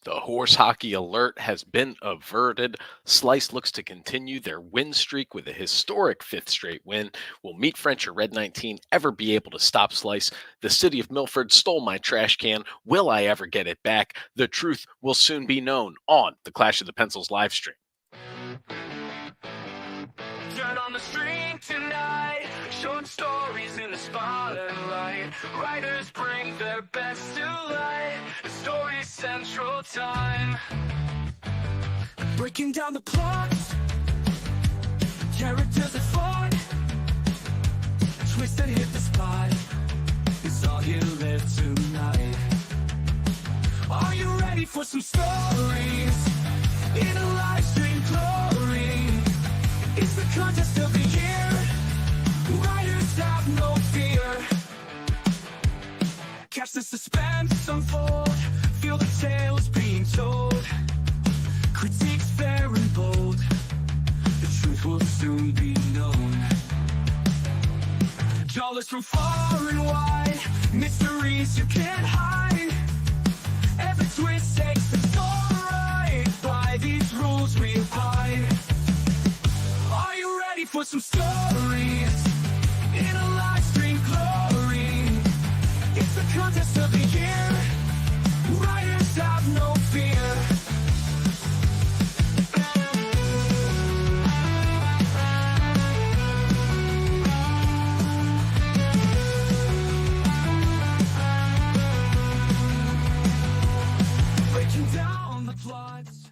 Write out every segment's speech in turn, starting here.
The horse hockey alert has been averted. Slice looks to continue their win streak with a historic fifth straight win. Will Meat French or Red 19 ever be able to stop Slice? The city of Milford stole my trash can. Will I ever get it back? The truth will soon be known on the Clash of the Pencils live stream. Dirt on the street tonight, short stories in the spotlight. Writers bring their best to light. The story central time. Breaking down the plot, characters that fought, twist that hit the spot. It's all here live tonight. Are you ready for some stories in a live stream glory? It's the contest of the year. Writers have no fear. Catch the suspense unfold. Feel the tales being told. Critiques fair and bold. The truth will soon be known. Jawless from far and wide. Mysteries you can't hide. Every twist takes the door right. By these rules we abide. Are you ready for some stories in a live stream glory? It's the contest of the year. Writers have no fear. Breaking down the plots.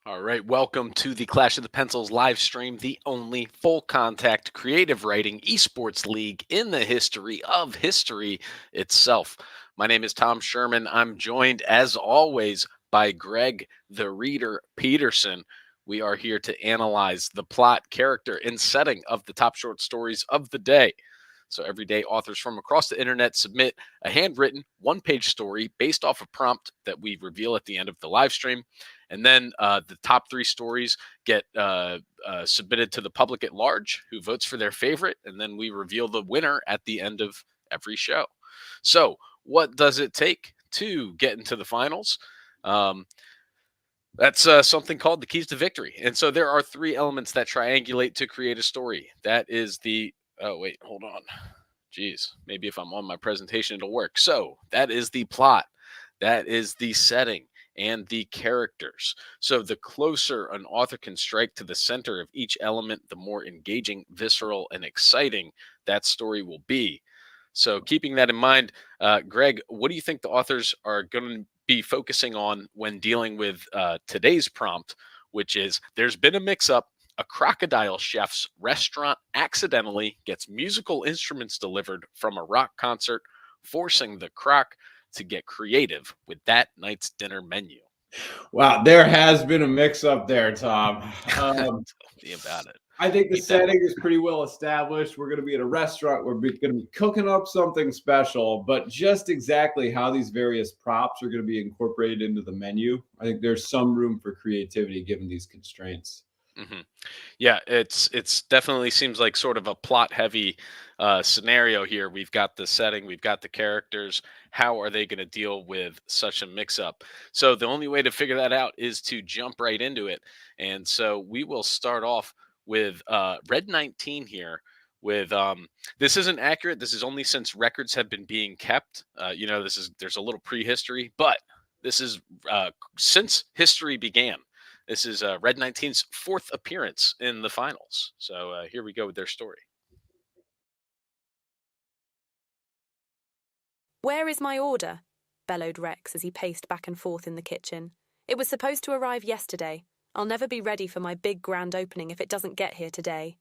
All right, welcome to the Clash of the Pencils live stream, the only full contact creative writing esports league in the history of history itself. My name is Tom Sherman. I'm joined, as always, by Greg the Reader Peterson. We are here to analyze the plot, character, and setting of the top short stories of the day. So every day, authors from across the internet submit a handwritten one-page story based off a prompt that we reveal at the end of the live stream. And then the top three stories get submitted to the public at large, who votes for their favorite. And then we reveal the winner at the end of every show. So what does it take to get into the finals? That's something called the keys to victory. And so there are three elements that triangulate to create a story. That is the oh, wait, hold on. Geez, maybe if I'm on my presentation, it'll work. So that is the plot. That is the setting and the characters. So the closer an author can strike to the center of each element, the more engaging, visceral, and exciting that story will be. So keeping that in mind, Greg, what do you think the authors are going to be focusing on when dealing with today's prompt, which is there's been a mix-up. A crocodile chef's restaurant accidentally gets musical instruments delivered from a rock concert, forcing the croc to get creative with that night's dinner menu. Wow, there has been a mix-up there, Tom. Tell me about it. I think the setting is pretty well established. We're going to be at a restaurant. We're going to be cooking up something special, but just exactly how these various props are going to be incorporated into the menu, I think there's some room for creativity given these constraints. Mm-hmm. Yeah, it's definitely seems like sort of a plot heavy scenario here. We've got the setting, we've got the characters. How are they going to deal with such a mix up? So the only way to figure that out is to jump right into it. And so we will start off with Red 19 here. With this isn't accurate. This is only since records have been being kept. There's a little prehistory, but this is since history began. This is Red 19's fourth appearance in the finals. So here we go with their story. "Where is my order?" bellowed Rex as he paced back and forth in the kitchen. "It was supposed to arrive yesterday. I'll never be ready for my big grand opening if it doesn't get here today."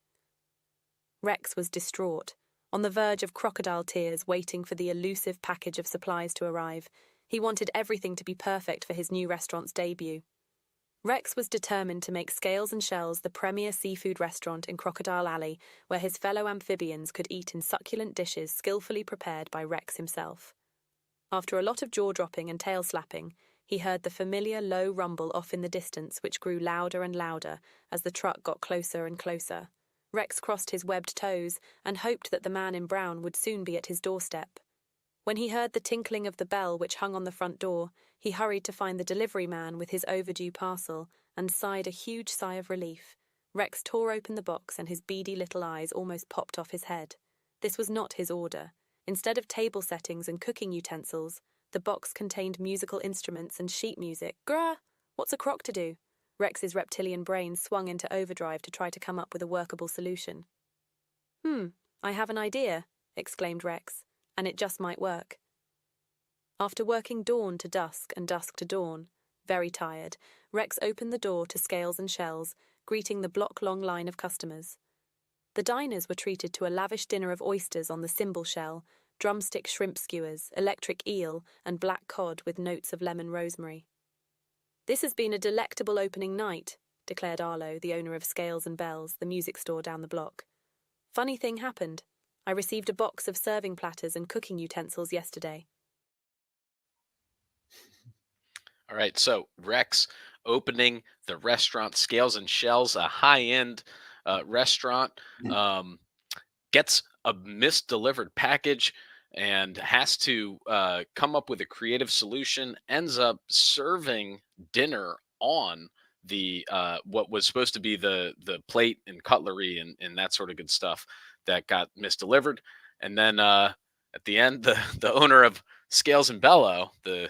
Rex was distraught, on the verge of crocodile tears, waiting for the elusive package of supplies to arrive. He wanted everything to be perfect for his new restaurant's debut. Rex was determined to make Scales and Shells the premier seafood restaurant in Crocodile Alley, where his fellow amphibians could eat in succulent dishes skillfully prepared by Rex himself. After a lot of jaw-dropping and tail-slapping, he heard the familiar low rumble off in the distance, which grew louder and louder as the truck got closer and closer. Rex crossed his webbed toes and hoped that the man in brown would soon be at his doorstep. When he heard the tinkling of the bell which hung on the front door, he hurried to find the delivery man with his overdue parcel and sighed a huge sigh of relief. Rex tore open the box and his beady little eyes almost popped off his head. This was not his order. Instead of table settings and cooking utensils, the box contained musical instruments and sheet music. Grah! What's a croc to do? Rex's reptilian brain swung into overdrive to try to come up with a workable solution. I have an idea, exclaimed Rex, and it just might work. After working dawn to dusk and dusk to dawn, very tired, Rex opened the door to Scales and Shells, greeting the block-long line of customers. The diners were treated to a lavish dinner of oysters on the cymbal shell, drumstick shrimp skewers, electric eel, and black cod with notes of lemon rosemary. "This has been a delectable opening night," declared Arlo, the owner of Scales and Bells, the music store down the block. "Funny thing happened. I received a box of serving platters and cooking utensils yesterday." All right, so Rex opening the restaurant Scales and Shells, a high-end restaurant, gets a misdelivered package and has to come up with a creative solution. Ends up serving dinner on the what was supposed to be the plate and cutlery and that sort of good stuff that got misdelivered. And then at the end, the owner of Scales and Bellow, the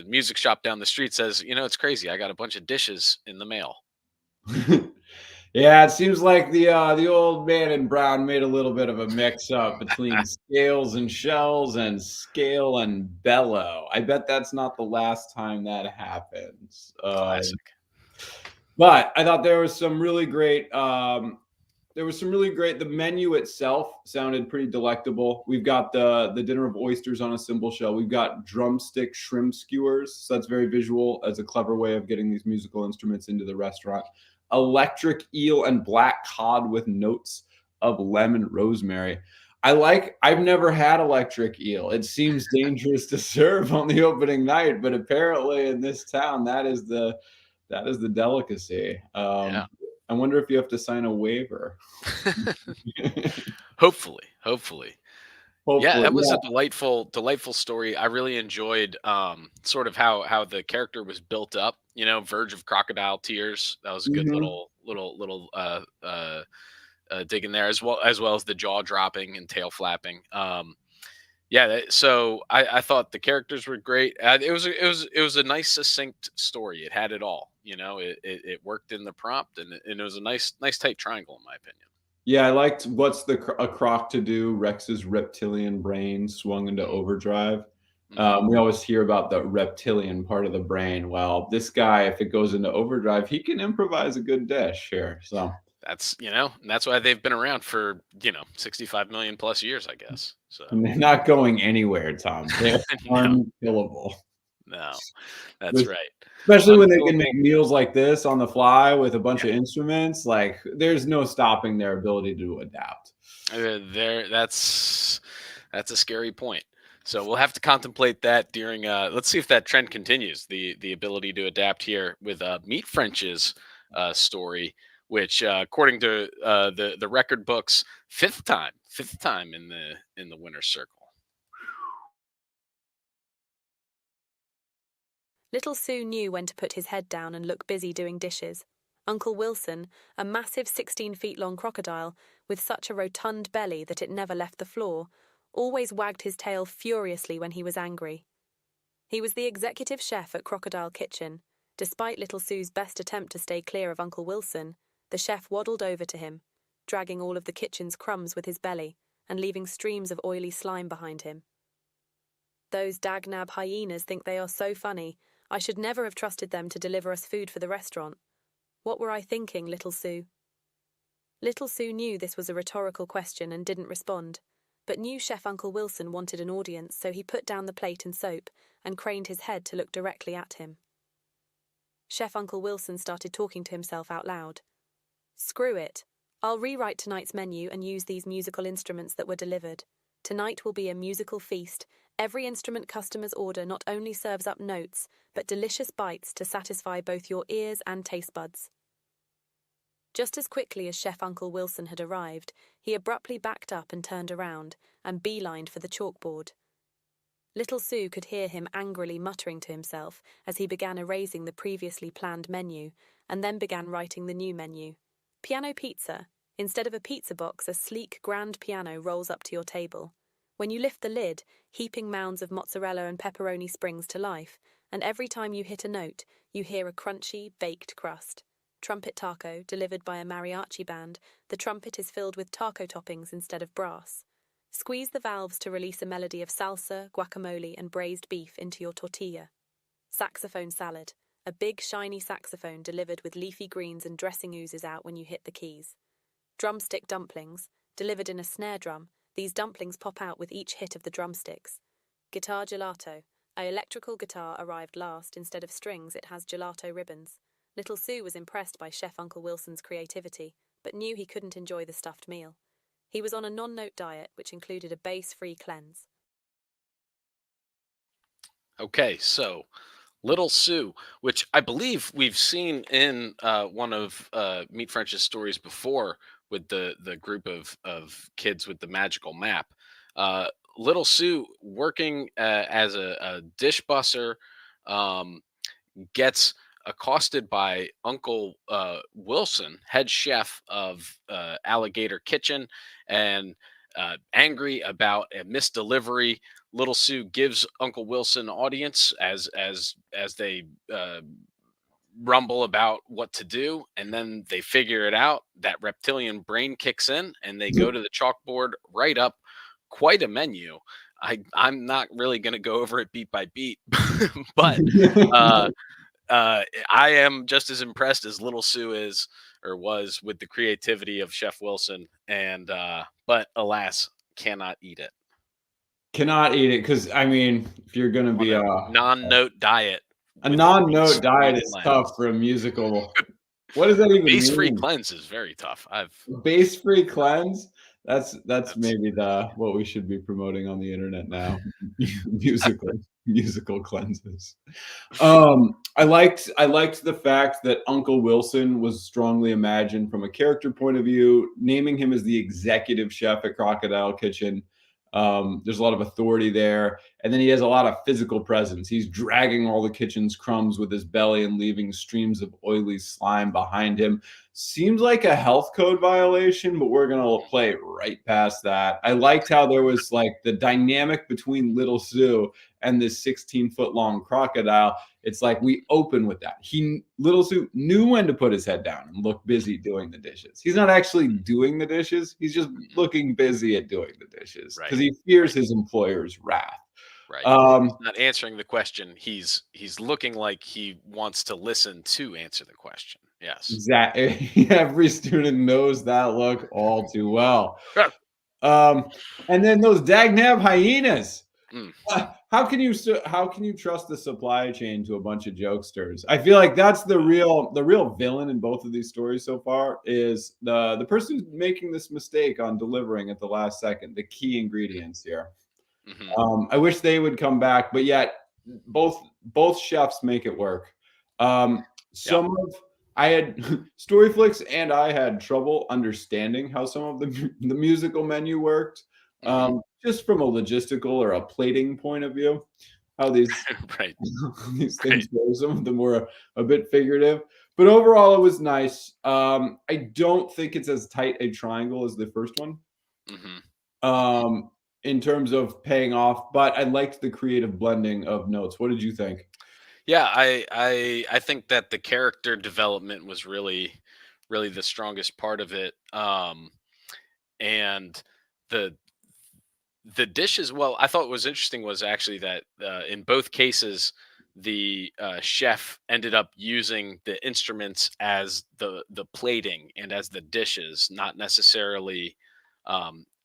music shop down the street, says, it's crazy. I got a bunch of dishes in the mail. Yeah, it seems like the old man in brown made a little bit of a mix-up between Scales and Shells and Scale and Bellow. I bet that's not the last time that happens. Classic. But I thought there was some really great. The menu itself sounded pretty delectable. We've got the dinner of oysters on a cymbal shell. We've got drumstick shrimp skewers. So that's very visual as a clever way of getting these musical instruments into the restaurant. Electric eel and black cod with notes of lemon rosemary. I've never had electric eel. It seems dangerous to serve on the opening night, but apparently in this town that is the delicacy. Yeah. I wonder if you have to sign a waiver. Hopefully. Yeah, Hopefully, that was yeah. a delightful story. I really enjoyed sort of how the character was built up. Verge of crocodile tears. That was a good Mhm. little dig in there, as well as the jaw dropping and tail flapping. So I thought the characters were great. It was a nice succinct story. It had it all. It worked in the prompt, and it was a nice tight triangle in my opinion. Yeah, I liked what's a croc to do. Rex's reptilian brain swung into overdrive. Mhm. We always hear about the reptilian part of the brain. Well, this guy, if it goes into overdrive, he can improvise a good dish here. So And that's why they've been around for 65 million plus years, I guess. So and they're not going anywhere, Tom. They're no, unkillable. no, that's right. Especially when they can Unkillable. make meals like this on the fly with a bunch Yeah. of instruments, like there's no stopping their ability to adapt. That's a scary point. So we'll have to contemplate that during. Let's see if that trend continues. The ability to adapt here with Meat French's story, which according to the record books, fifth time in the winner's circle. Little Sue knew when to put his head down and look busy doing dishes. Uncle Wilson, a massive 16-feet-long crocodile with such a rotund belly that it never left the floor, always wagged his tail furiously when he was angry. He was the executive chef at Crocodile Kitchen. Despite Little Sue's best attempt to stay clear of Uncle Wilson, the chef waddled over to him, dragging all of the kitchen's crumbs with his belly and leaving streams of oily slime behind him. "Those dagnab hyenas think they are so funny. I should never have trusted them to deliver us food for the restaurant. What were I thinking, Little Sue?" Little Sue knew this was a rhetorical question and didn't respond, but knew Chef Uncle Wilson wanted an audience, so he put down the plate and soap and craned his head to look directly at him. Chef Uncle Wilson started talking to himself out loud. "Screw it. I'll rewrite tonight's menu and use these musical instruments that were delivered. Tonight will be a musical feast. Every instrument customers order not only serves up notes, but delicious bites to satisfy both your ears and taste buds." Just as quickly as Chef Uncle Wilson had arrived, he abruptly backed up and turned around, and beelined for the chalkboard. Little Sue could hear him angrily muttering to himself as he began erasing the previously planned menu and then began writing the new menu. Piano pizza. Instead of a pizza box, a sleek grand piano rolls up to your table. When you lift the lid, heaping mounds of mozzarella and pepperoni springs to life, and every time you hit a note, you hear a crunchy, baked crust. Trumpet taco, delivered by a mariachi band, the trumpet is filled with taco toppings instead of brass. Squeeze the valves to release a melody of salsa, guacamole, and braised beef into your tortilla. Saxophone salad. A big, shiny saxophone delivered with leafy greens and dressing oozes out when you hit the keys. Drumstick dumplings. Delivered in a snare drum, these dumplings pop out with each hit of the drumsticks. Guitar gelato. An electrical guitar arrived last. Instead of strings, it has gelato ribbons. Little Sue was impressed by Chef Uncle Wilson's creativity, but knew he couldn't enjoy the stuffed meal. He was on a non-note diet, which included a base-free cleanse. Okay, so Little Sue, which I believe we've seen in one of Meet French's stories before with the group of kids with the magical map. Little Sue working as a dish busser, um, gets accosted by Uncle Wilson, head chef of Alligator Kitchen, and angry about a misdelivery. Little Sue gives Uncle Wilson audience as they rumble about what to do, and then they figure it out. That reptilian brain kicks in, and they go to the chalkboard, write up quite a menu. I'm not really going to go over it beat by beat, but I am just as impressed as Little Sue is or was with the creativity of Chef Wilson, and but alas, cannot eat it Cannot eat it because I mean, if you're gonna on be a non-note diet. a With non-note base-free diet is cleanse. tough for a musical. What does that even Base-free mean? cleanse is very tough. Base-free cleanse? That's That's maybe the what we should be promoting on the internet now. Musical musical cleanses. I liked the fact that Uncle Wilson was strongly imagined from a character point of view, naming him as the executive chef at Crocodile Kitchen. There's a lot of authority there. And then he has a lot of physical presence. He's dragging all the kitchen's crumbs with his belly and leaving streams of oily slime behind him. Seems like a health code violation, but we're going to play right past that. I liked how there was like the dynamic between Little Sue and this 16-foot long crocodile. It's like we open with that. Little Sue knew when to put his head down and look busy doing the dishes. He's not actually doing the dishes. He's just looking busy at doing the dishes because he fears his employer's wrath. right. He's not answering the question. He's looking like he wants to listen to answer the question. Yes. Exactly. Every student knows that look all too well. And then those dagnab hyenas. Mm. How can you trust the supply chain to a bunch of jokesters? I feel like that's the real villain in both of these stories so far is the person who's making this mistake on delivering at the last second, the key ingredients here. Mhm. I wish they would come back, but yet both chefs make it work. I had Storyflix and I had trouble understanding how some of the musical menu worked. Mhm. Just from a logistical or a plating point of view, how these Right. these things go. Some of them were a bit figurative, but overall it was nice. I don't think it's as tight a triangle as the first one. Mhm. In terms of paying off, but I liked the creative blending of notes. What did you think? Yeah, I think that the character development was really the strongest part of it. And the the dishes, well, I thought what was interesting was actually that in both cases the chef ended up using the instruments as the plating and as the dishes, not necessarily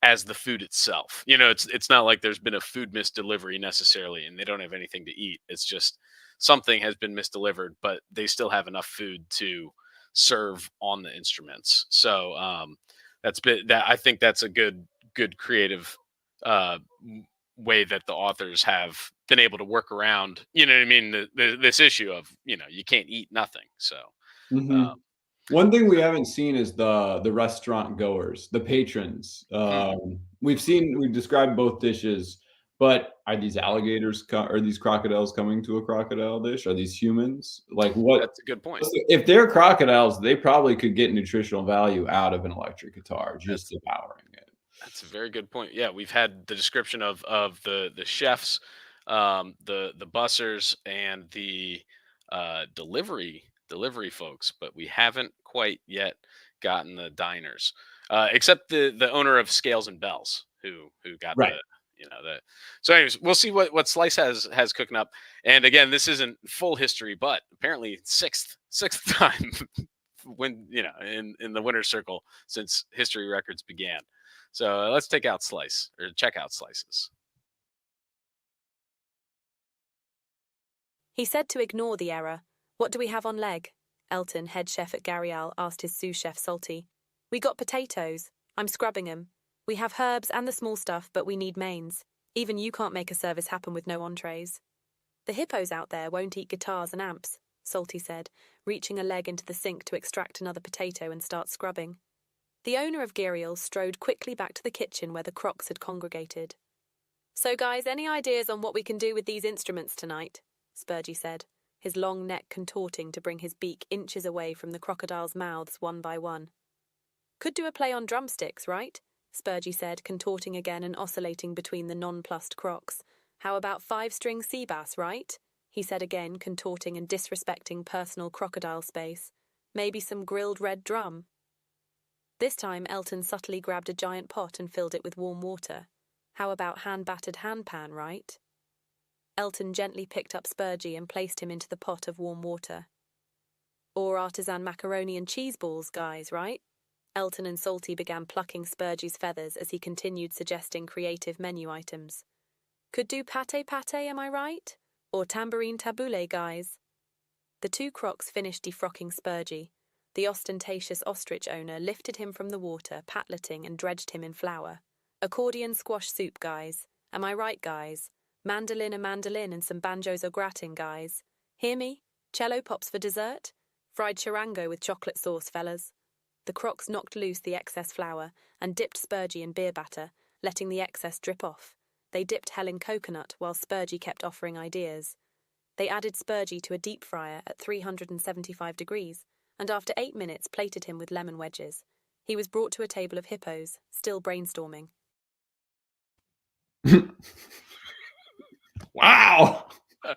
as the food itself. It's not like there's been a food misdelivery necessarily and they don't have anything to eat. It's just something has been misdelivered, but they still have enough food to serve on the instruments. So I think that's a good creative uh, way that the authors have been able to work around. You know what I mean? This issue of you can't eat nothing. So Mhm. One thing we haven't seen is the restaurant goers, the patrons. hmm, We've described both dishes, But are these alligators? Are these crocodiles coming to a crocodile dish? Are these humans? Like what? That's a good point. If they're crocodiles, they probably could get nutritional value out of an electric guitar just devouring it. That's a very good point. Yeah, we've had the description of the chefs, the bussers, and the delivery folks, but we haven't quite yet gotten the diners, except the owner of Scales and Bells, who got Right. the. So, anyways, we'll see what Slice has cooking up. And again, this isn't full history, but apparently sixth time when in the winner's circle since history records began. So let's take out Slice or check out Slices. He said to ignore the error. What do we have on leg? Elton, head chef at Garrial, asked his sous chef Salty. We got potatoes. I'm scrubbing 'em. We have herbs and the small stuff, but we need mains. Even you can't make a service happen with no entrees. The hippos out there won't eat guitars and amps, Salty said, reaching a leg into the sink to extract another potato and start scrubbing. The owner of Girial strode quickly back to the kitchen where the crocs had congregated. So guys, any ideas on what we can do with these instruments tonight? Spurgey said, his long neck contorting to bring his beak inches away from the crocodiles' mouths one by one. Could do a play on drumsticks, right? Spurgey said, contorting again and oscillating between the nonplussed crocs. How about 5-string sea bass, right? He said again, contorting and disrespecting personal crocodile space. Maybe some grilled red drum. This time, Elton subtly grabbed a giant pot and filled it with warm water. How about hand-battered handpan, right? Elton gently picked up Spurgey and placed him into the pot of warm water. Or artisan macaroni and cheese balls, guys, right? Elton and Salty began plucking Spurgey's feathers as he continued suggesting creative menu items. Could do pate, am I right? Or tambourine tabbouleh, guys. The two crocs finished defrocking Spurgey. The ostentatious ostrich owner lifted him from the water, patleting and dredged him in flour. Accordion squash soup, guys. Am I right, guys? Mandolin a mandolin and some banjos au gratin, guys. Hear me? Cello pops for dessert? Fried charango with chocolate sauce, fellas. The crocs knocked loose the excess flour and dipped Spurgey in beer batter, letting the excess drip off. They dipped Hell in coconut while Spurgey kept offering ideas. They added Spurgey to a deep fryer at 375 degrees, and after 8 minutes plated him with lemon wedges. He was brought to a table of hippos, still brainstorming. Wow. All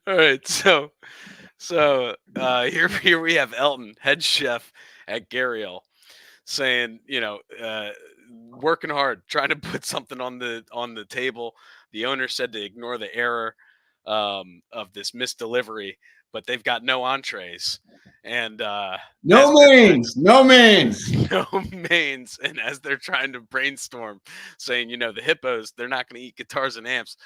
right. So here we have Elton, head chef at Garrial, saying, working hard, trying to put something on the table. The owner said to ignore the error of this misdelivery, but they've got no entrees and no mains. no mains. And as they're trying to brainstorm, saying, the hippos, they're not going to eat guitars and amps.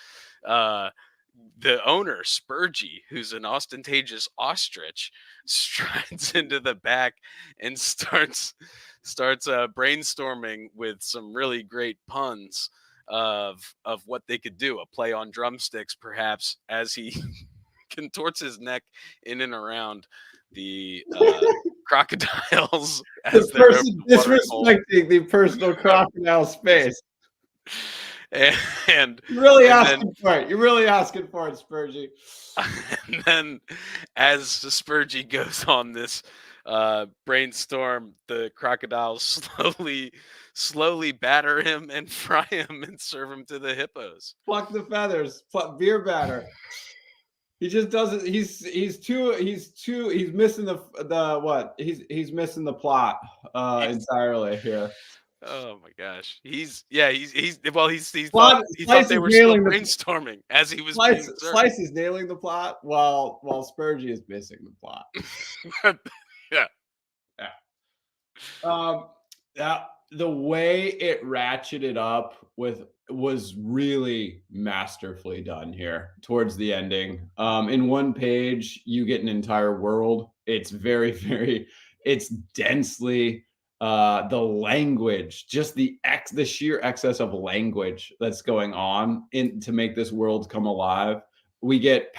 The owner, Spurgey, who's an ostentatious ostrich, strides into the back and starts brainstorming with some really great puns of what they could do, a play on drumsticks, perhaps, as he contorts his neck in and around the crocodiles. The person disrespecting the personal crocodile space. And You're really asking for it. You're really asking for it, Spurgey. And then, as Spurgey goes on this brainstorm, the crocodiles slowly batter him and fry him and serve him to the hippos. Pluck the feathers. Pluck beer batter. He just doesn't. He's missing the what? He's missing the plot entirely here. Oh my gosh. He thought they were still brainstorming as he was Slice is nailing the plot while Spurgey is missing the plot. Yeah. The way it ratcheted up was really masterfully done here towards the ending. In one page, you get an entire world. It's very, very, it's densely the language, just the sheer excess of language that's going on to make this world come alive we get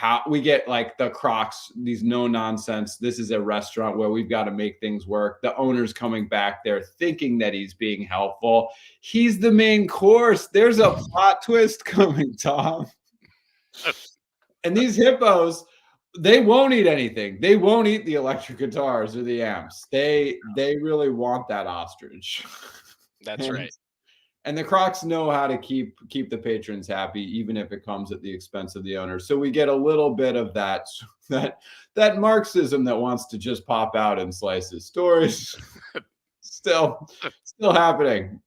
like the Crocs, these no nonsense. This is a restaurant where we've got to make things work. The owner's coming back there thinking that he's being helpful. He's the main course. There's a plot twist coming, Tom. And these hippos, they won't eat anything. They won't eat the electric guitars or the amps. They really want that ostrich. That's right. And the Crocs know how to keep the patrons happy, even if it comes at the expense of the owner. So we get a little bit of that Marxism that wants to just pop out in Slice's stories. still happening.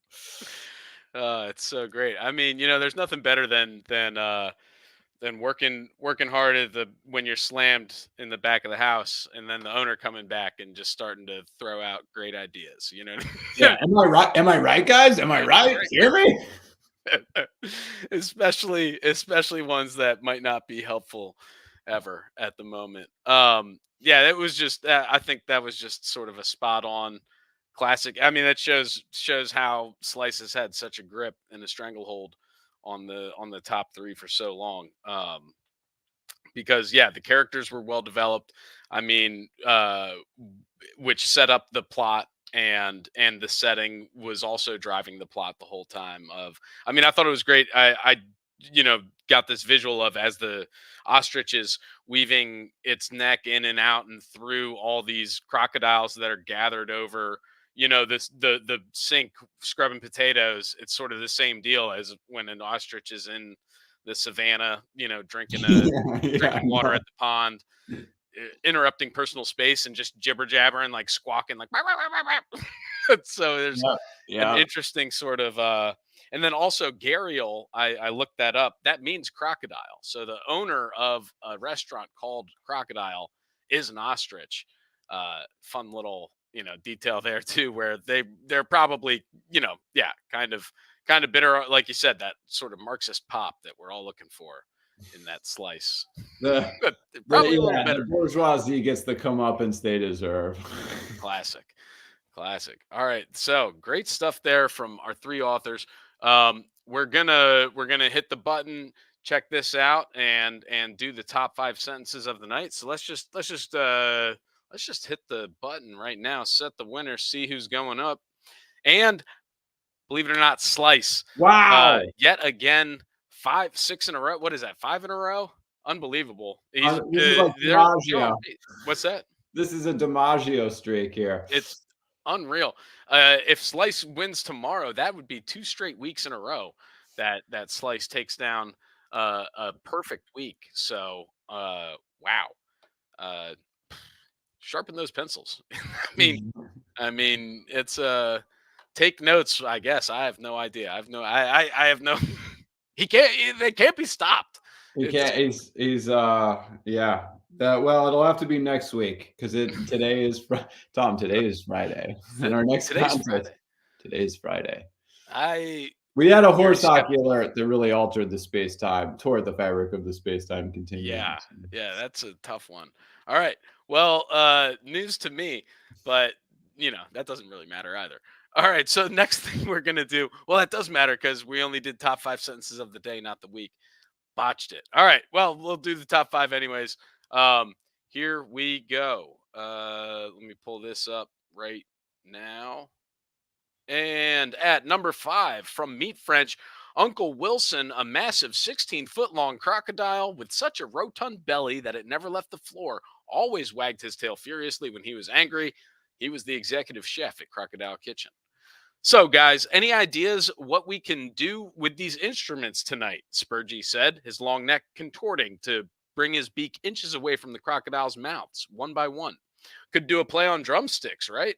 It's so great. I mean, there's nothing better than working hard when you're slammed in the back of the house, and then the owner coming back and just starting to throw out great ideas. Yeah. Am I right? Am I right, guys? Am I right? Hear me? especially ones that might not be helpful ever at the moment. Yeah, it was just. I think that was just sort of a spot on classic. I mean, that shows how Slice has had such a grip and a stranglehold on the top three for so long, because the characters were well developed. I mean, which set up the plot, and the setting was also driving the plot the whole time. I mean, I thought it was great. I got this visual of, as the ostrich is weaving its neck in and out and through all these crocodiles that are gathered over the sink scrubbing potatoes. It's sort of the same deal as when an ostrich is in the savannah, drinking water at the pond, interrupting personal space and just jibber jabbering, like squawking, like so there's an interesting sort of and then also Gariel, I looked that up. That means crocodile. So the owner of a restaurant called Crocodile is an ostrich. Fun little detail there too, where they're probably kind of bitter, like you said, that sort of Marxist pop that we're all looking for in that Slice. Probably a little better. The bourgeoisie gets the comeuppance they deserve. Classic. All right, so great stuff there from our three authors. We're gonna hit the button, check this out, and do the top 5 sentences of the night. So let's just hit the button right now, set the winner, see who's going up. And believe it or not, Slice. Wow. Yet again, 6 in a row. What is that? 5 in a row? Unbelievable. This is like DiMaggio. What's that? This is a DiMaggio streak here. It's unreal. If Slice wins tomorrow, that would be 2 straight weeks in a row that Slice takes down a perfect week. So, wow. Sharpen those pencils. I mean, it's take notes. I guess I have no idea. I have no. They can't be stopped. He can't. He's yeah. Well, it'll have to be next week, because today is Tom. Today is Friday, and our next contest. Today is Friday. We had a horse hockey alert that really altered the space-time, tore the fabric of the space-time continuum. Yeah, that's a tough one. All right. Well, news to me, but that doesn't really matter either. All right. So next thing we're gonna do, well, that does matter because we only did top 5 sentences of the day, not the week. Botched it. All right. Well, we'll do the top 5 anyways. Here we go. Let me pull this up right now. And at number 5, from Meat French, Uncle Wilson, a massive 16-foot-long crocodile with such a rotund belly that it never left the floor, always wagged his tail furiously when he was angry. He was the executive chef at Crocodile Kitchen. So, guys, any ideas what we can do with these instruments tonight? Spurgey said, his long neck contorting to bring his beak inches away from the crocodile's mouths, one by one. Could do a play on drumsticks, right?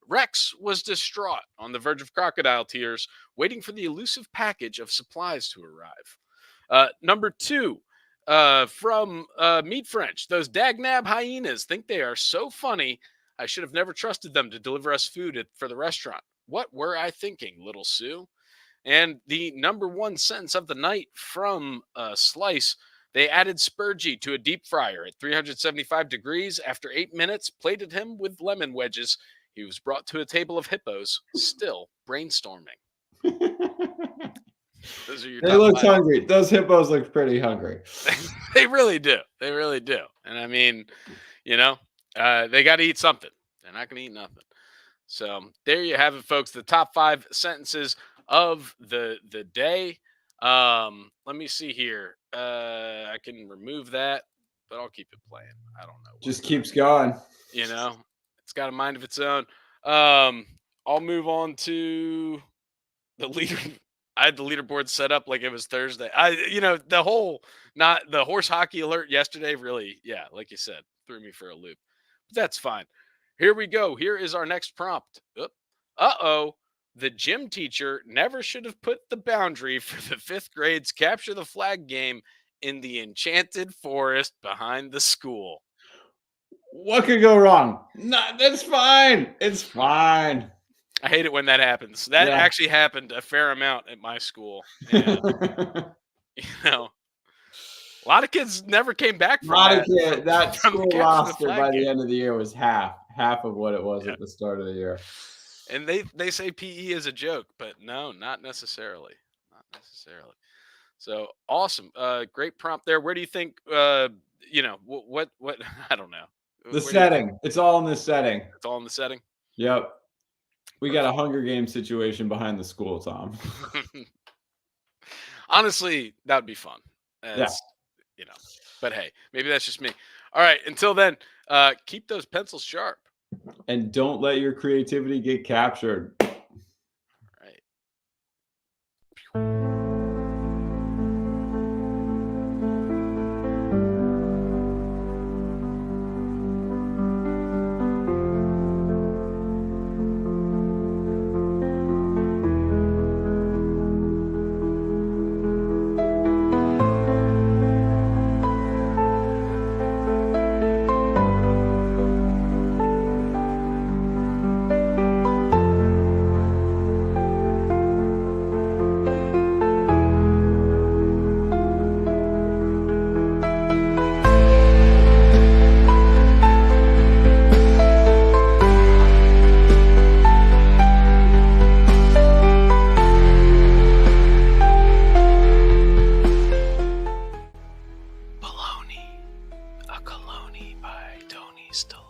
Rex was distraught, on the verge of crocodile tears, waiting for the elusive package of supplies to arrive. Number 2, from Meat French, those dagnab hyenas think they are so funny, I should have never trusted them to deliver us food for the restaurant. What were I thinking, little Sue? And the number 1 sentence of the night from Slice, they added Spurgey to a deep fryer at 375 degrees. After 8 minutes, plated him with lemon wedges. He was brought to a table of hippos, still brainstorming. Those are your They top looked 5. hungry. Those hippos looked pretty hungry. They really do. They really do. And I mean, you know, they got to eat something. They're not going to eat nothing. So there you have it, folks. The top 5 sentences of the day. Let me see here. I can remove that, but I'll keep it playing. I don't know. Just keeps going. You know, it's got a mind of its own. I'll move on to the leader. I had the leaderboard set up like it was Thursday. The whole not the horse hockey alert yesterday really, yeah, like you said, threw me for a loop. But that's fine. Here we go. Here is our next prompt. Uh-oh. The gym teacher never should have put the boundary for the 5th grade's capture the flag game in the enchanted forest behind the school. What could go wrong? No, that's fine. It's fine. I hate it when that happens. That Yeah. actually happened a fair amount at my school. And, a lot of kids never came back from that from the school capture the roster flag by the game. end of the year was half of what it was at the start of the year. And they say PE is a joke, but no, not necessarily. Not necessarily. So awesome. Great prompt there. Where do you think what I don't know. The setting. It's all in this setting. It's all in the setting. Yep. We got a Hunger Games situation behind the school, Tom. Honestly, that would be fun. Yeah. But hey, maybe that's just me. All right. Until then, keep those pencils sharp. And don't let your creativity get captured. Right. Baloney, a Colony by Tony Still.